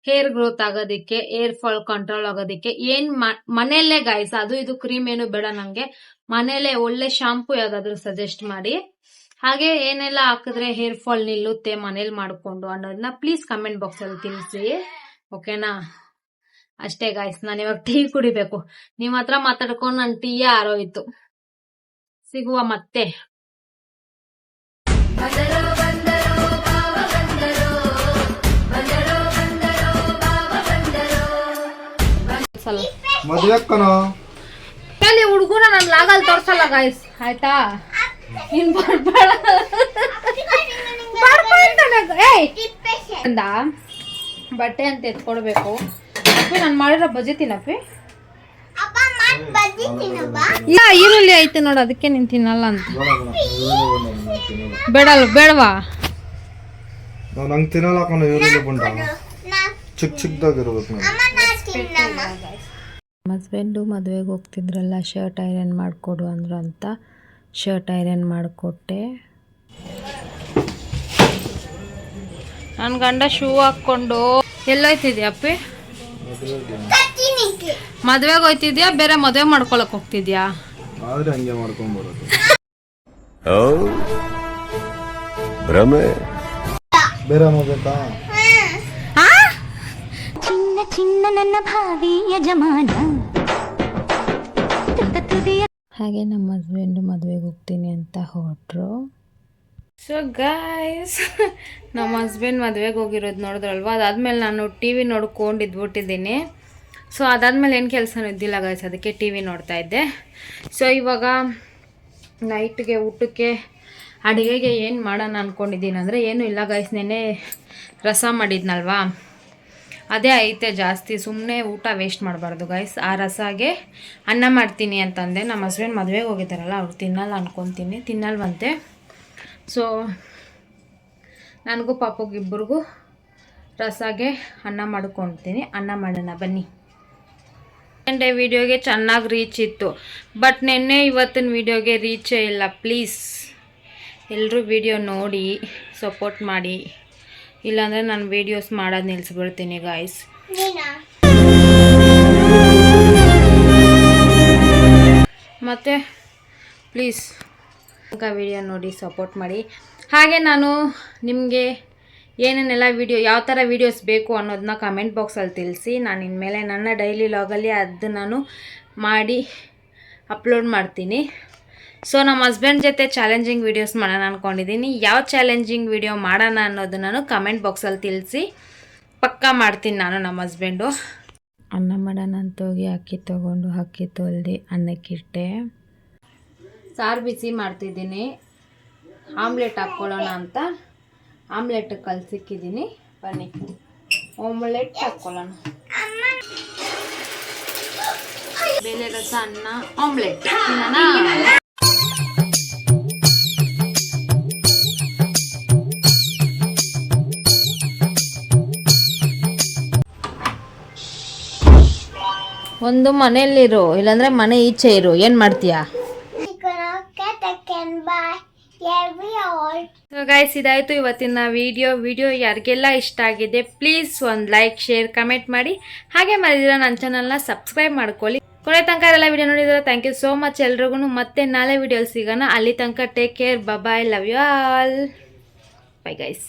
ಹೇರ್ ಗ್ರೋತ್ ಆಗೋದಿಕ್ಕೆ, ಹೇರ್ ಫಾಲ್ ಕಂಟ್ರೋಲ್ ಆಗೋದಿಕ್ಕೆ ಏನ್ ಮನೆಯಲ್ಲೇ ಗೈಸ್, ಅದು ಇದು ಕ್ರೀಮ್ ಏನು ಬೇಡ ನಂಗೆ, ಮನೆಯಲ್ಲೇ ಒಳ್ಳೆ ಶಾಂಪೂ ಯಾವ್ದಾದ್ರು ಸಜೆಸ್ಟ್ ಮಾಡಿ. ಹಾಗೆ ಏನೆಲ್ಲ ಹಾಕಿದ್ರೆ ಹೇರ್ ಫಾಲ್ ನಿಲ್ಲುತ್ತೆ ಮನೇಲಿ ಮಾಡ್ಕೊಂಡು ಅನ್ನೋದನ್ನ ಪ್ಲೀಸ್ ಕಮೆಂಟ್ ಬಾಕ್ಸ್ ಅಲ್ಲಿ ತಿಳಿಸಿ. ಓಕೆನಾ? ಅಷ್ಟೇ ಗಾಯ್ಸ್. ನಾನು ಇವಾಗ ಟೀ ಕುಡಿಬೇಕು. ನಿಮ್ ಹತ್ರ ಮಾತಾಡ್ಕೊಂಡು ನನ್ ಟೀ ಆರೋಯ್ತು. ಸಿಗುವ ಮತ್ತೆ. ಮದ್ವೆ ಕಣೋ. ಹುಡುಗನ ನನ್ ಲಾಗಲ್ ತೋರ್ಸಲ್ಲ ಗಾಯ್ಸ್, ಆಯ್ತಾ? ನೀನ್ ಬರ್ಬೇಡ ಅಂದ ಬಟ್ಟೆ ಅಂತ ಎತ್ಕೊಡ್ಬೇಕು. ಅಪ್ಪಿ ನಾನು ಮಾಡಿರೋ ಬಜ್ಜಿ ತಿನ್ನಪ್ಪಿ. ಇಲ್ಲ ಈರುಳ್ಳಿ ಐತೆ ನೋಡು, ಅದಕ್ಕೆ ನೀನ್ ತಿನ್ನಲ್ಲ ಅಂತ. ಬೇಡವಾ? ನಂಗೆ ತಿನ್ನಲ್ಲ ಕಣೋ ಈರುಳ್ಳಿ ಬಂಡ, ಚಿಕ್ಕದಾಗಿರ್ಬೇಕು. ಹಸ್ಬೆಂಡು ಮದುವೆಗೆ ಹೋಗ್ತಿದ್ರಲ್ಲ, ಶರ್ಟ್ ಐರನ್ ಮಾಡಿಕೊಡು ಅಂದ್ರು ಅಂತ ಶರ್ಟ್ ಐರನ್ ಮಾಡಿಕೊಟ್ಟೆ. ನನ್ನ ಗಂಡ ಶೂ ಹಾಕ್ಕೊಂಡು ಎಲ್ಲೋಯ್ತಿದ್ಯಾ ಅಪ್ಪಿ? ಮದ್ವೆಗೆ ಹೋಯ್ತಿದ್ಯಾ ಬೇರೆ ಮದುವೆ ಮಾಡ್ಕೊಳಕ್ ಹೋಗ್ತಿದ್ಯಾ? ಆದ್ರೆ ಹಂಗೆ ಮಾಡ್ಕೊಂಡ್ ಬರೋದು. ಬೇರೆ ಮಾಡ್ಬೇಕಾ? ಚಿನ್ನ ನನ್ನ ಭಾವಿ ಯಜಮಾನ. ಹಾಗೆ ನಮ್ಮ ಹಸ್ಬೆಂಡು ಮದುವೆಗೆ ಹೋಗ್ತೀನಿ ಅಂತ ಹೊರಟ್ರು. ಸೊ ಗಾಯ್ಸ್, ನಮ್ಮ ಹಸ್ಬೆಂಡ್ ಮದುವೆಗೆ ಹೋಗಿರೋದು ನೋಡಿದ್ರಲ್ವ. ಅದಾದ್ಮೇಲೆ ನಾನು ಟಿ ವಿ ನೋಡ್ಕೊಂಡು ಇದ್ಬಿಟ್ಟಿದ್ದೀನಿ. ಸೊ ಅದಾದ್ಮೇಲೆ ಏನು ಕೆಲಸನೂ ಇದ್ದಿಲ್ಲ ಗಾಯ್ಸ್, ಅದಕ್ಕೆ ಟಿ ವಿ ನೋಡ್ತಾ ಇದ್ದೆ. ಸೊ ಇವಾಗ ನೈಟ್ಗೆ ಊಟಕ್ಕೆ ಅಡುಗೆಗೆ ಏನು ಮಾಡೋಣ ಅಂದ್ಕೊಂಡಿದ್ದೀನಿ ಅಂದರೆ ಏನೂ ಇಲ್ಲ ಗಾಯ್ಸ್. ನೆನ್ನೆ ರಸ ಮಾಡಿದ್ನಲ್ವಾ, ಅದೇ ಐತೆ ಜಾಸ್ತಿ. ಸುಮ್ಮನೆ ಊಟ ವೇಸ್ಟ್ ಮಾಡಬಾರ್ದು ಗೈಸ್. ಆ ರಸಾಗೆ ಅನ್ನ ಮಾಡ್ತೀನಿ ಅಂತಂದೆ. ನಮ್ಮ ಹಸ್ಬೆಂಡ್ ಮದುವೆಗೆ ಹೋಗಿದ್ದಾರಲ್ಲ, ಅವ್ರು ತಿನ್ನಲ್ಲ ಅನ್ಕೊತೀನಿ, ತಿನ್ನಲ್ವಂತೆ. ಸೊ ನನಗೂ ಪಾಪಗಿಬ್ಬರಿಗೂ ರಸಾಗೆ ಅನ್ನ ಮಾಡ್ಕೊತೀನಿ. ಅನ್ನ ಮಾಡೋಣ ಬನ್ನಿ. ಸಂಡೇ ವೀಡಿಯೋಗೆ ಚೆನ್ನಾಗಿ ರೀಚ್ ಇತ್ತು, ಬಟ್ ನೆನ್ನೆ ಇವತ್ತಿನ ವೀಡಿಯೋಗೆ ರೀಚೇ ಇಲ್ಲ. ಪ್ಲೀಸ್ ಎಲ್ಲರೂ ವೀಡಿಯೋ ನೋಡಿ ಸಪೋರ್ಟ್ ಮಾಡಿ, ಇಲ್ಲಾಂದರೆ ನಾನು ವೀಡಿಯೋಸ್ ಮಾಡೋದು ನಿಲ್ಲಿಸ್ಬಿಡ್ತೀನಿ ಗಾಯ್ಸ್. ಮತ್ತು ಪ್ಲೀಸ್ ವೀಡಿಯೋ ನೋಡಿ ಸಪೋರ್ಟ್ ಮಾಡಿ. ಹಾಗೆ ನಾನು ನಿಮಗೆ ಏನೇನೆಲ್ಲ ವೀಡಿಯೋ, ಯಾವ ಥರ ವೀಡಿಯೋಸ್ ಬೇಕು ಅನ್ನೋದನ್ನ ಕಮೆಂಟ್ ಬಾಕ್ಸಲ್ಲಿ ತಿಳಿಸಿ. ನಾನು ಇನ್ಮೇಲೆ ನನ್ನ ಡೈಲಿ ಲಾಗಲ್ಲಿ ಅದು ನಾನು ಮಾಡಿ ಅಪ್ಲೋಡ್ ಮಾಡ್ತೀನಿ. ಸೊ ನಮ್ಮ ಹಸ್ಬೆಂಡ್ ಜೊತೆ ಚಾಲೆಂಜಿಂಗ್ ವೀಡಿಯೋಸ್ ಮಾಡೋಣ ಅಂದ್ಕೊಂಡಿದ್ದೀನಿ. ಯಾವ ಚಾಲೆಂಜಿಂಗ್ ವೀಡಿಯೋ ಮಾಡೋಣ ಅನ್ನೋದು ನಾನು ಕಮೆಂಟ್ ಬಾಕ್ಸಲ್ಲಿ ತಿಳಿಸಿ. ಪಕ್ಕಾ ಮಾಡ್ತೀನಿ ನಾನು ನಮ್ಮ ಹಸ್ಬೆಂಡು. ಅನ್ನ ಮಾಡೋಣ ಅಂತ ಹೋಗಿ ಅಕ್ಕಿ ತೊಗೊಂಡು ಅಕ್ಕಿ ತೊಳೆದು ಅನ್ನಕ್ಕಿಟ್ಟೆ. ಸಾರು ಬಿಸಿ ಮಾಡ್ತಿದ್ದೀನಿ, ಆಮ್ಲೆಟ್ ಹಾಕ್ಕೊಳ್ಳೋಣ ಅಂತ ಆಮ್ಲೆಟ್ ಕಲಸಿಕ್ಕಿದ್ದೀನಿ. ಬನ್ನಿ ಆಮ್ಲೆಟ್ ಹಾಕ್ಕೊಳ್ಳೋಣ. ಬೇಳೆ ರಸ, ಅನ್ನ, ಆಮ್ಲೆಟ್ ತಿನ್ನೋಣ. ಒಂದು ಮನೆಯಲ್ಲಿರು, ಇಲ್ಲಾಂದ್ರೆ ಮನೆ ಈಚೆ ಇರು. ಏನು ಮಾಡ್ತೀಯಾ? ಸೊ ಗೈಸ್, ಇದಾಯಿತು ಇವತ್ತಿನ ವಿಡಿಯೋ ಯಾರಿಗೆಲ್ಲ ಇಷ್ಟ ಆಗಿದೆ ಪ್ಲೀಸ್ ಒಂದು ಲೈಕ್, ಶೇರ್, ಕಮೆಂಟ್ ಮಾಡಿ. ಹಾಗೆ ಮಾಡಿದ್ರೆ ನನ್ನ ಚಾನಲ್ನ ಸಬ್ಸ್ಕ್ರೈಬ್ ಮಾಡ್ಕೊಳ್ಳಿ. ಕೊನೆ ತನಕ ಎಲ್ಲ ವಿಡಿಯೋ ನೋಡಿದ್ರೆ ಥ್ಯಾಂಕ್ ಯು ಸೋ ಮಚ್ ಎಲ್ರಿಗೂ. ಮತ್ತೆ ನಾಳೆ ವಿಡಿಯೋಲಿ ಸಿಗೋಣ. ಅಲ್ಲಿ ತನಕ take care, bye, love you all, bye guys.